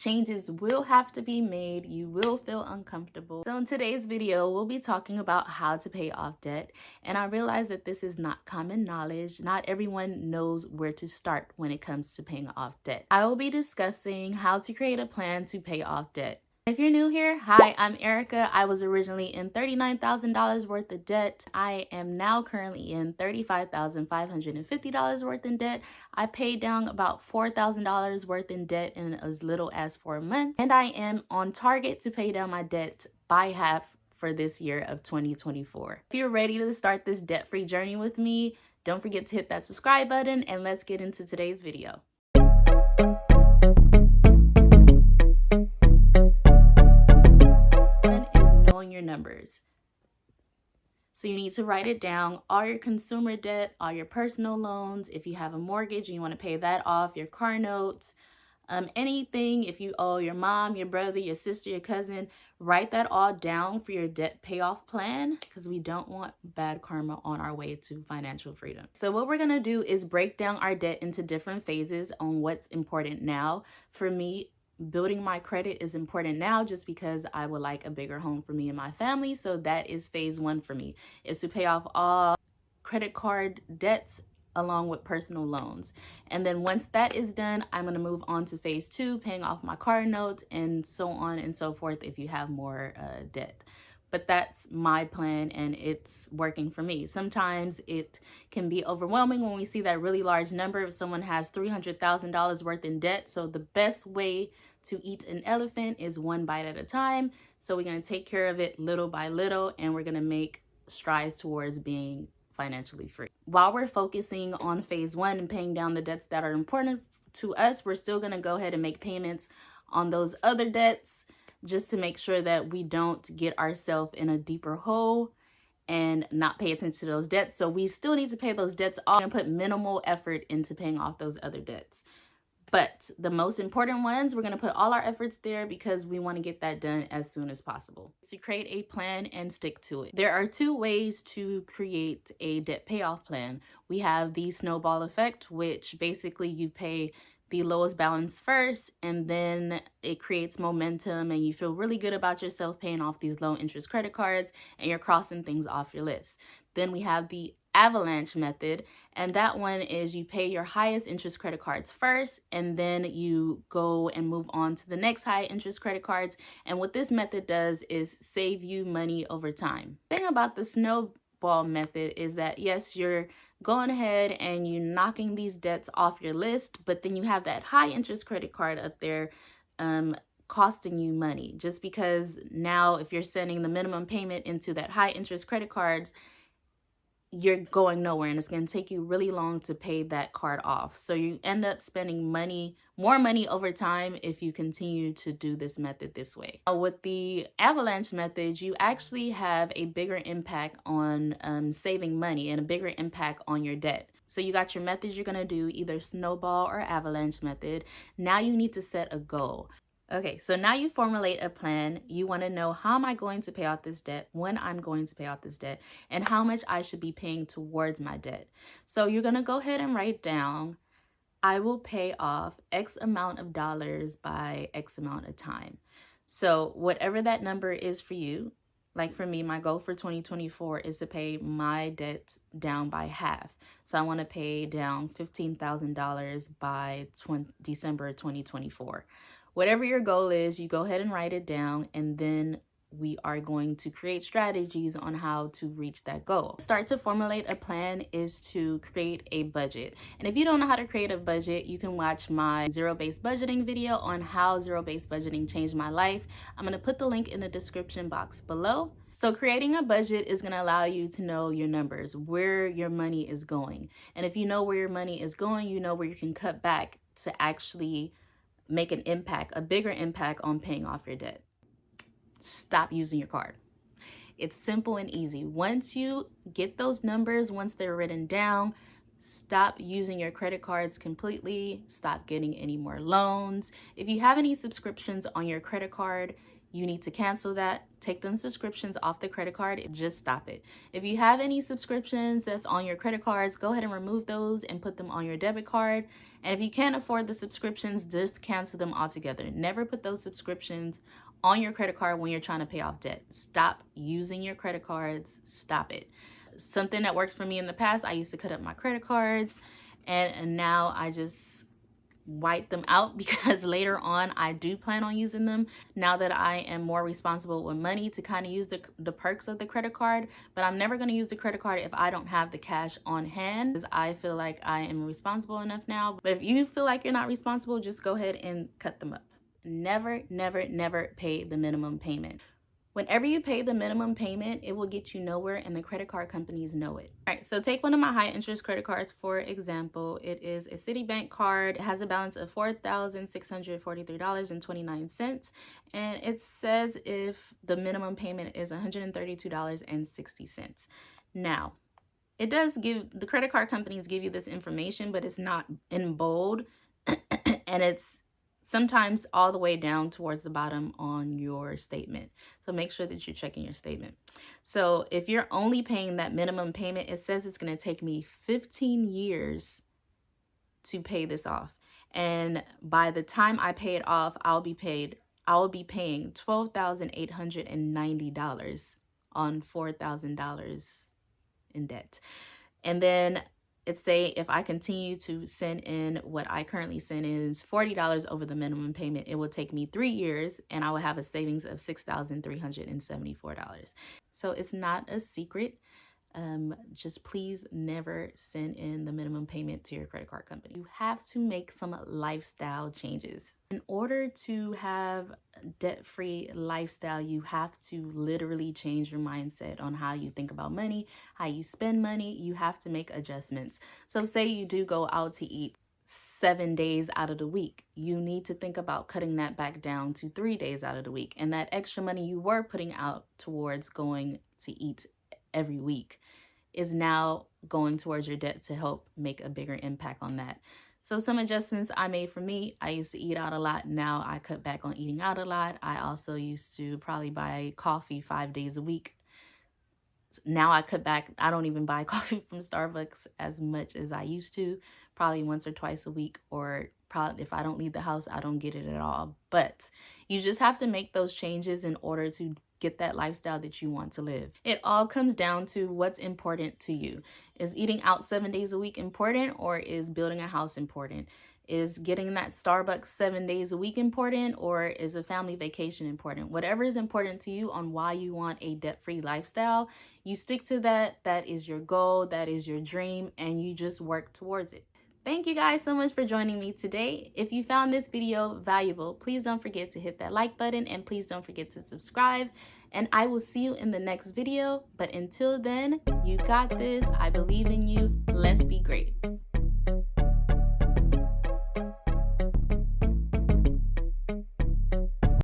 Changes will have to be made. You will feel uncomfortable. So in today's video, we'll be talking about how to pay off debt. And I realize that this is not common knowledge. Not everyone knows where to start when it comes to paying off debt. I will be discussing how to create a plan to pay off debt. If you're new here, hi, I'm Erica. I was originally in $39,000 worth of debt. I am now currently in $35,550 worth in debt. I paid down about $4,000 worth in debt in as little as 4 months. And I am on target to pay down my debt by half for this year of 2024. If you're ready to start this debt-free journey with me, don't forget to hit that subscribe button and let's get into today's video. Your numbers. So you need to write it down, all your consumer debt, all your personal loans, if you have a mortgage and you want to pay that off, your car notes, anything, if you owe your mom, your brother, your sister, your cousin, write that all down for your debt payoff plan because we don't want bad karma on our way to financial freedom. So what we're going to do is break down our debt into different phases on what's important now. For me, building my credit is important now just because I would like a bigger home for me and my family. So that is phase one for me, is to pay off all credit card debts along with personal loans. And then once that is done, I'm going to move on to phase two, paying off my car notes and so on and so forth if you have more debt. But that's my plan and it's working for me. Sometimes it can be overwhelming when we see that really large number. If someone has $300,000 worth in debt. So the best way to eat an elephant is one bite at a time. So we're going to take care of it little by little and we're going to make strides towards being financially free. While we're focusing on phase one and paying down the debts that are important to us, we're still going to go ahead and make payments on those other debts, just to make sure that we don't get ourselves in a deeper hole and not pay attention to those debts. So we still need to pay those debts off and put minimal effort into paying off those other debts. But the most important ones, we're going to put all our efforts there because we want to get that done as soon as possible. To create a plan and stick to it. There are two ways to create a debt payoff plan. We have the snowball effect, which basically you pay the lowest balance first, and then it creates momentum and you feel really good about yourself paying off these low interest credit cards and you're crossing things off your list. Then we have the avalanche method, and that one is you pay your highest interest credit cards first and then you go and move on to the next high interest credit cards. And what this method does is save you money over time. The thing about the snowball method is that yes, you're going ahead and you're knocking these debts off your list, but then you have that high interest credit card up there costing you money, just because now if you're sending the minimum payment into that high interest credit cards, you're going nowhere and it's going to take you really long to pay that card off. So you end up spending more money over time if you continue to do this method this way. With the avalanche method, you actually have a bigger impact on saving money and a bigger impact on your debt. So you got your methods you're going to do, either snowball or avalanche method. Now you need to set a goal. Okay, so now you formulate a plan. You want to know, how am I going to pay off this debt, when I'm going to pay off this debt, and how much I should be paying towards my debt. So you're going to go ahead and write down, I will pay off X amount of dollars by X amount of time. So whatever that number is for you, like for me, my goal for 2024 is to pay my debt down by half. So I want to pay down $15,000 by December 2024. Whatever your goal is, you go ahead and write it down, and then we are going to create strategies on how to reach that goal. Start to formulate a plan is to create a budget. And if you don't know how to create a budget, you can watch my zero-based budgeting video on how zero-based budgeting changed my life. I'm going to put the link in the description box below. So creating a budget is going to allow you to know your numbers, where your money is going. And if you know where your money is going, you know where you can cut back to actually make an impact, a bigger impact on paying off your debt. Stop using your card. It's simple and easy. Once you get those numbers, once they're written down, stop using your credit cards completely. Stop getting any more loans. If you have any subscriptions on your credit card, you need to cancel that. Take them subscriptions off the credit card. Just stop it. If you have any subscriptions that's on your credit cards, go ahead and remove those and put them on your debit card. And if you can't afford the subscriptions, just cancel them altogether. Never put those subscriptions on your credit card when you're trying to pay off debt. Stop using your credit cards. Stop it. Something that works for me in the past, I used to cut up my credit cards, and now I just wipe them out because later on I do plan on using them now that I am more responsible with money to kind of use the perks of the credit card. But I'm never going to use the credit card if I don't have the cash on hand, because I feel like I am responsible enough now. But if you feel like you're not responsible, just go ahead and cut them up. Never, never, never pay the minimum payment. Whenever you pay the minimum payment, it will get you nowhere, and the credit card companies know it. All right, so take one of my high interest credit cards, for example. It is a Citibank card. It has a balance of $4,643.29. And it says if the minimum payment is $132.60. Now, it does give, the credit card companies give you this information, but it's not in bold and it's sometimes all the way down towards the bottom on your statement. So make sure that you're checking your statement. So if you're only paying that minimum payment, it says it's going to take me 15 years to pay this off. And by the time I pay it off, I will be paying $12,890 on $4,000 in debt. And then it's say if I continue to send in what I currently send in is $40 over the minimum payment, it will take me 3 years and I will have a savings of $6,374. So it's not a secret. Just please never send in the minimum payment to your credit card company. You have to make some lifestyle changes. In order to have a debt-free lifestyle, you have to literally change your mindset on how you think about money, how you spend money. You have to make adjustments. So say you do go out to eat 7 days out of the week, you need to think about cutting that back down to 3 days out of the week. And that extra money you were putting out towards going to eat every week is now going towards your debt to help make a bigger impact on that. So some adjustments I made for me: I used to eat out a lot. Now I cut back on eating out a lot. I also used to probably buy coffee 5 days a week. Now I cut back. I don't even buy coffee from Starbucks as much as I used to, probably once or twice a week, or probably if I don't leave the house, I don't get it at all. But you just have to make those changes in order to get that lifestyle that you want to live. It all comes down to what's important to you. Is eating out 7 days a week important, or is building a house important? Is getting that Starbucks 7 days a week important, or is a family vacation important? Whatever is important to you on why you want a debt-free lifestyle, you stick to that. That is your goal, that is your dream, and you just work towards it. Thank you guys so much for joining me today. If you found this video valuable, please don't forget to hit that like button, and please don't forget to subscribe. And I will see you in the next video. But until then, you got this. I believe in you. Let's be great.